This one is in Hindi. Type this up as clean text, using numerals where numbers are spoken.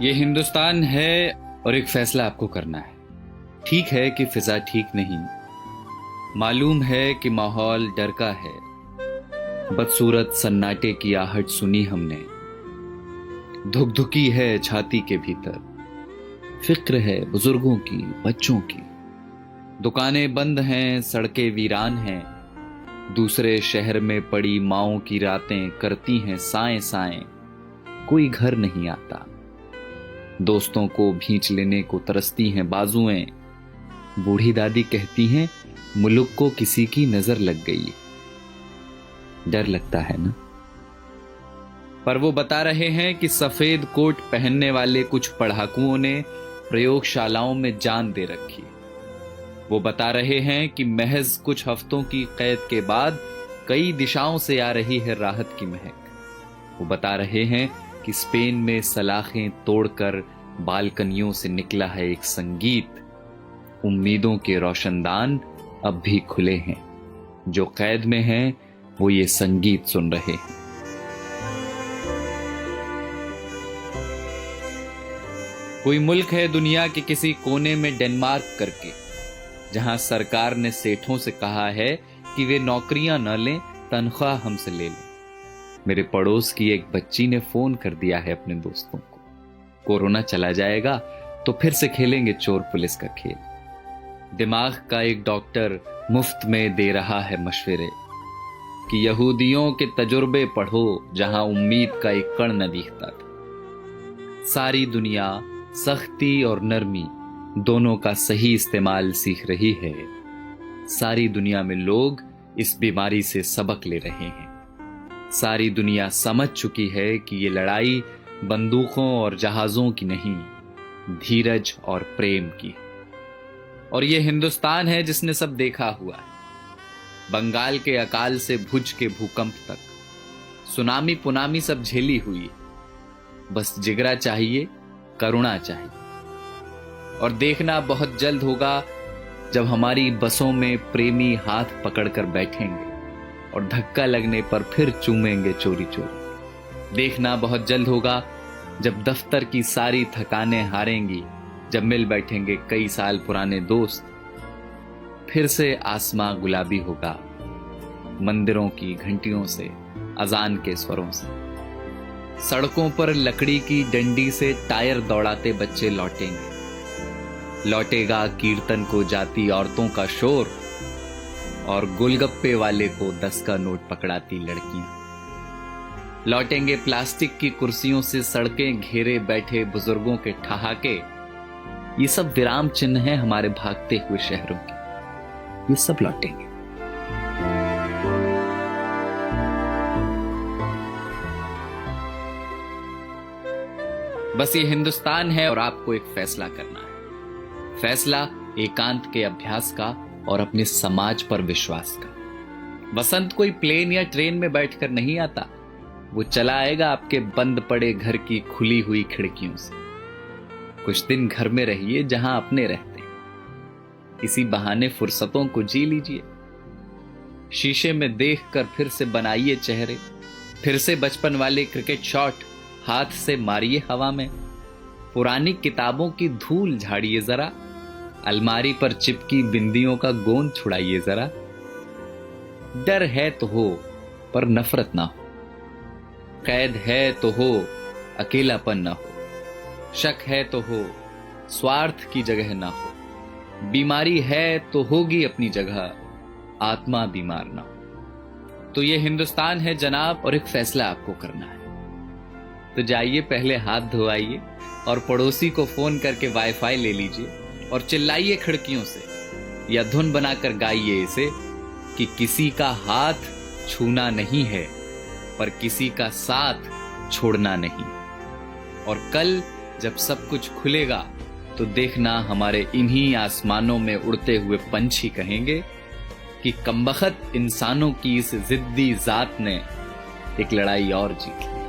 ये हिंदुस्तान है और एक फैसला आपको करना है। ठीक है कि फिजा ठीक नहीं, मालूम है कि माहौल डर का है। बदसूरत सन्नाटे की आहट सुनी हमने, धुकधुकी है छाती के भीतर। फिक्र है बुजुर्गों की, बच्चों की। दुकानें बंद हैं, सड़कें वीरान हैं। दूसरे शहर में पड़ी माओं की रातें करती हैं साएं साएं। कोई घर नहीं आता, दोस्तों को भींच लेने को तरसती हैं बाजुएं। बूढ़ी दादी कहती हैं मुल्क को किसी की नजर लग गई। डर लगता है ना? पर वो बता रहे हैं कि सफेद कोट पहनने वाले कुछ पढ़ाकुओं ने प्रयोगशालाओं में जान दे रखी। वो बता रहे हैं कि महज कुछ हफ्तों की कैद के बाद कई दिशाओं से आ रही है राहत की महक। वो बता रहे हैं कि स्पेन में सलाखें तोड़कर बालकनियों से निकला है एक संगीत। उम्मीदों के रोशनदान अब भी खुले हैं, जो कैद में हैं वो ये संगीत सुन रहे हैं। कोई मुल्क है दुनिया के किसी कोने में डेनमार्क करके, जहां सरकार ने सेठों से कहा है कि वे नौकरियां न लें, तनख्वाह हमसे ले लें। मेरे पड़ोस की एक बच्ची ने फोन कर दिया है अपने दोस्तों को, कोरोना चला जाएगा तो फिर से खेलेंगे चोर पुलिस का खेल। दिमाग का एक डॉक्टर मुफ्त में दे रहा है मशवरे कि यहूदियों के तजुर्बे पढ़ो जहां उम्मीद का एक कण न दिखता था। सारी दुनिया सख्ती और नरमी दोनों का सही इस्तेमाल सीख रही है। सारी दुनिया में लोग इस बीमारी से सबक ले रहे हैं। सारी दुनिया समझ चुकी है कि ये लड़ाई बंदूकों और जहाजों की नहीं, धीरज और प्रेम की है। और ये हिंदुस्तान है जिसने सब देखा हुआ है, बंगाल के अकाल से भुज के भूकंप तक, सुनामी पुनामी सब झेली हुई है। बस जिगरा चाहिए, करुणा चाहिए। और देखना बहुत जल्द होगा जब हमारी बसों में प्रेमी हाथ पकड़कर बैठेंगे और धक्का लगने पर फिर चूमेंगे चोरी चोरी। देखना बहुत जल्द होगा जब दफ्तर की सारी थकानें हारेंगी, जब मिल बैठेंगे कई साल पुराने दोस्त। फिर से आसमां गुलाबी होगा, मंदिरों की घंटियों से, अजान के स्वरों से। सड़कों पर लकड़ी की डंडी से टायर दौड़ाते बच्चे लौटेंगे। लौटेगा कीर्तन को जाती औरतों का शोर और गोलगप्पे वाले को 10 का नोट पकड़ाती लड़कियां। लौटेंगे प्लास्टिक की कुर्सियों से सड़कें घेरे बैठे बुजुर्गों के ठहाके। ये सब विराम चिन्ह हैं हमारे भागते हुए शहरों के। ये सब लौटेंगे। बस ये हिंदुस्तान है और आपको एक फैसला करना है। फैसला एकांत के अभ्यास का और अपने समाज पर विश्वास का। बसंत कोई प्लेन या ट्रेन में बैठकर नहीं आता, वो चला आएगा आपके बंद पड़े घर की खुली हुई खिड़कियों से। कुछ दिन घर में रहिए जहां अपने रहते हैं। इसी बहाने फुर्सतों को जी लीजिए। शीशे में देखकर फिर से बनाइए चेहरे। फिर से बचपन वाले क्रिकेट शॉट हाथ से मारिए हवा में। पुरानी किताबों की धूल झाड़िए जरा। अलमारी पर चिपकी बिंदियों का गोंद छुड़ाइए जरा। डर है तो हो पर नफरत ना हो। कैद है तो हो, अकेलापन ना हो। शक है तो हो, स्वार्थ की जगह ना हो। बीमारी है तो होगी अपनी जगह, आत्मा बीमार ना हो। तो ये हिंदुस्तान है जनाब, और एक फैसला आपको करना है। तो जाइए पहले हाथ धोआइए और पड़ोसी को फोन करके वाईफाई ले लीजिए और चिल्लाइए खिड़कियों से या धुन बनाकर गाइए इसे कि किसी का हाथ छूना नहीं है पर किसी का साथ छोड़ना नहीं। और कल जब सब कुछ खुलेगा तो देखना हमारे इन्हीं आसमानों में उड़ते हुए पंछी कहेंगे कि कमबख्त इंसानों की इस जिद्दी जात ने एक लड़ाई और जीत ली।